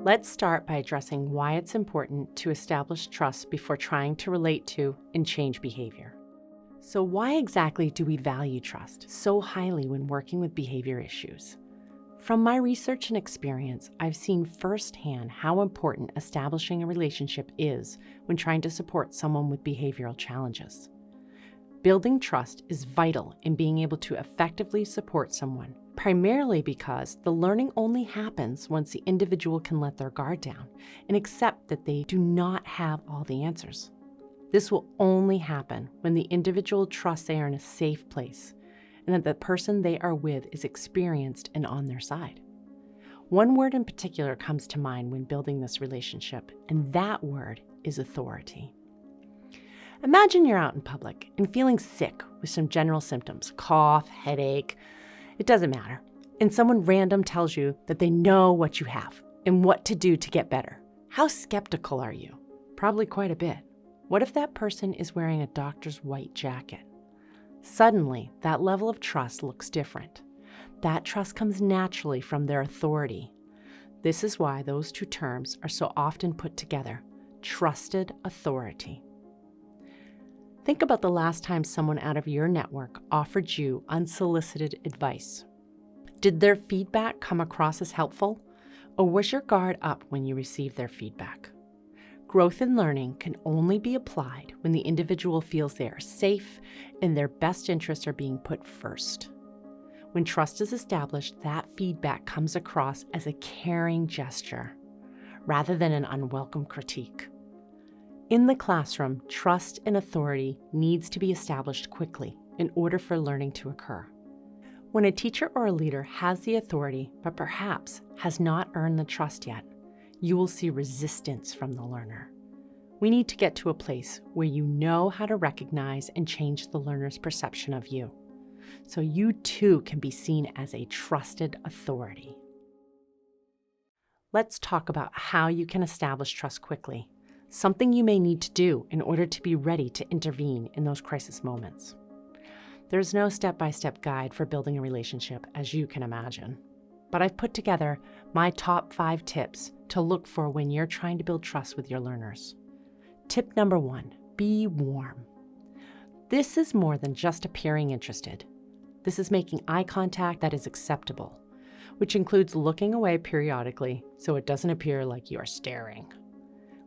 Let's start by addressing why it's important to establish trust before trying to relate to and change behavior. So why exactly do we value trust so highly when working with behavior issues? From my research and experience, I've seen firsthand how important establishing a relationship is when trying to support someone with behavioral challenges. Building trust is vital in being able to effectively support someone, primarily because the learning only happens once the individual can let their guard down and accept that they do not have all the answers. This will only happen when the individual trusts they are in a safe place and that the person they are with is experienced and on their side. One word in particular comes to mind when building this relationship, and that word is authority. Imagine you're out in public and feeling sick with some general symptoms, cough, headache, it doesn't matter, and someone random tells you that they know what you have and what to do to get better. How skeptical are you? Probably quite a bit. What if that person is wearing a doctor's white jacket? Suddenly, that level of trust looks different. That trust comes naturally from their authority. This is why those two terms are so often put together: trusted authority. Think about the last time someone out of your network offered you unsolicited advice. Did their feedback come across as helpful, or was your guard up when you received their feedback? Growth and learning can only be applied when the individual feels they are safe and their best interests are being put first. When trust is established, that feedback comes across as a caring gesture rather than an unwelcome critique. In the classroom, trust and authority needs to be established quickly in order for learning to occur. When a teacher or a leader has the authority, but perhaps has not earned the trust yet, you will see resistance from the learner. We need to get to a place where you know how to recognize and change the learner's perception of you, so you too can be seen as a trusted authority. Let's talk about how you can establish trust quickly, something you may need to do in order to be ready to intervene in those crisis moments. There's no step-by-step guide for building a relationship, as you can imagine, but I've put together my top 5 tips to look for when you're trying to build trust with your learners. Tip number 1, be warm. This is more than just appearing interested. This is making eye contact that is acceptable, which includes looking away periodically so it doesn't appear like you are staring.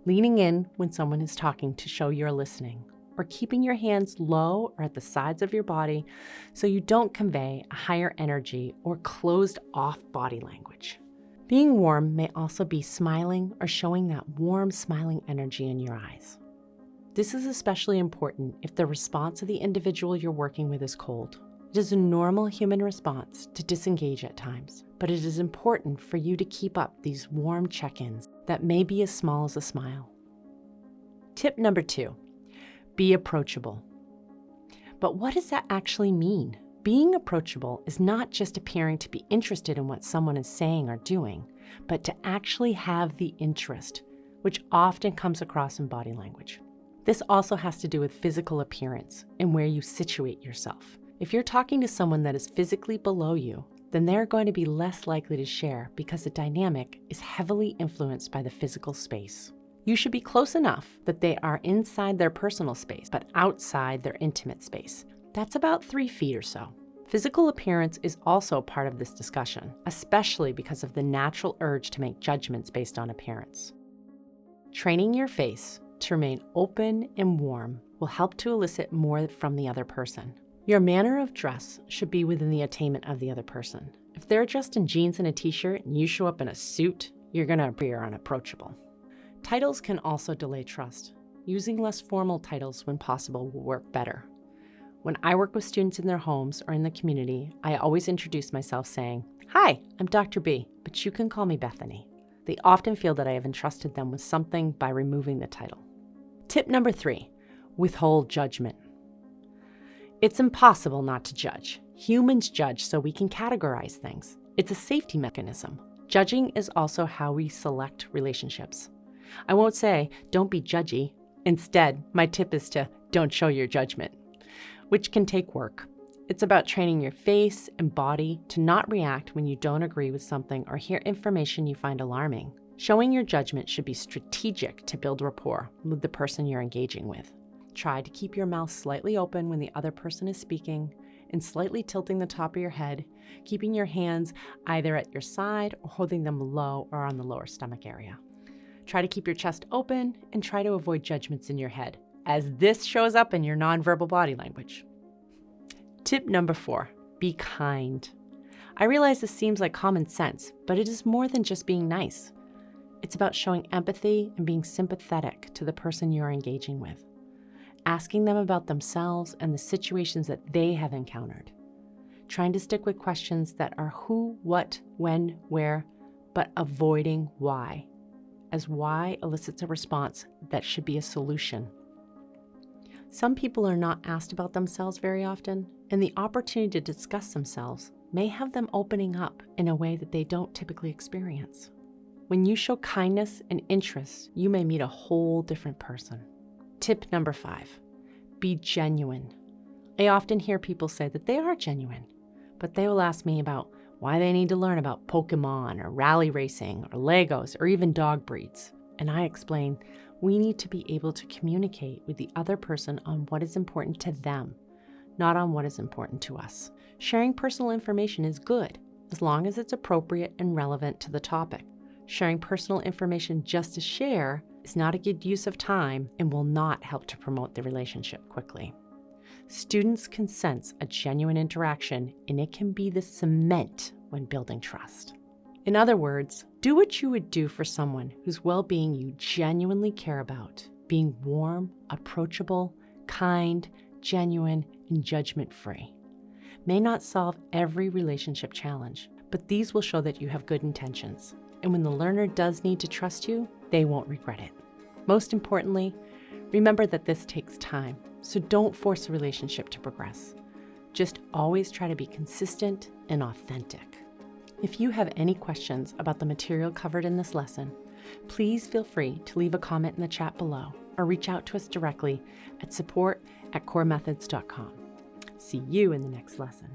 Leaning in when someone is talking to show you're listening, or keeping your hands low or at the sides of your body so you don't convey a higher energy or closed-off body language. Being warm may also be smiling or showing that warm, smiling energy in your eyes. This is especially important if the response of the individual you're working with is cold. It is a normal human response to disengage at times, but it is important for you to keep up these warm check-ins that may be as small as a smile. Tip number 2, be approachable. But what does that actually mean? Being approachable is not just appearing to be interested in what someone is saying or doing, but to actually have the interest, which often comes across in body language. This also has to do with physical appearance and where you situate yourself. If you're talking to someone that is physically below you, then they're going to be less likely to share because the dynamic is heavily influenced by the physical space. You should be close enough that they are inside their personal space, but outside their intimate space. That's about 3 feet or so. Physical appearance is also part of this discussion, especially because of the natural urge to make judgments based on appearance. Training your face to remain open and warm will help to elicit more from the other person. Your manner of dress should be within the attainment of the other person. If they're dressed in jeans and a t-shirt and you show up in a suit, you're going to appear unapproachable. Titles can also delay trust. Using less formal titles when possible will work better. When I work with students in their homes or in the community, I always introduce myself saying, "Hi, I'm Dr. B, but you can call me Bethany." They often feel that I have entrusted them with something by removing the title. Tip number 3, withhold judgment. It's impossible not to judge. Humans judge so we can categorize things. It's a safety mechanism. Judging is also how we select relationships. I won't say, don't be judgy. Instead, my tip is to don't show your judgment, which can take work. It's about training your face and body to not react when you don't agree with something or hear information you find alarming. Showing your judgment should be strategic to build rapport with the person you're engaging with. Try to keep your mouth slightly open when the other person is speaking and slightly tilting the top of your head, keeping your hands either at your side or holding them low or on the lower stomach area. Try to keep your chest open and try to avoid judgments in your head, as this shows up in your nonverbal body language. Tip number 4, be kind. I realize this seems like common sense, but it is more than just being nice. It's about showing empathy and being sympathetic to the person you're engaging with, asking them about themselves and the situations that they have encountered, trying to stick with questions that are who, what, when, where, but avoiding why, as why elicits a response that should be a solution. Some people are not asked about themselves very often, and the opportunity to discuss themselves may have them opening up in a way that they don't typically experience. When you show kindness and interest, you may meet a whole different person. Tip number 5, be genuine. I often hear people say that they are genuine, but they will ask me about why they need to learn about Pokemon or rally racing or Legos or even dog breeds. And I explain, we need to be able to communicate with the other person on what is important to them, not on what is important to us. Sharing personal information is good, as long as it's appropriate and relevant to the topic. Sharing personal information just to share is not a good use of time and will not help to promote the relationship quickly. Students can sense a genuine interaction, and it can be the cement when building trust. In other words, do what you would do for someone whose well-being you genuinely care about, being warm, approachable, kind, genuine, and judgment-free. May not solve every relationship challenge, but these will show that you have good intentions. And when the learner does need to trust you, they won't regret it. Most importantly, remember that this takes time, so don't force a relationship to progress. Just always try to be consistent and authentic. If you have any questions about the material covered in this lesson, please feel free to leave a comment in the chat below or reach out to us directly at support@coremethods.com. See you in the next lesson.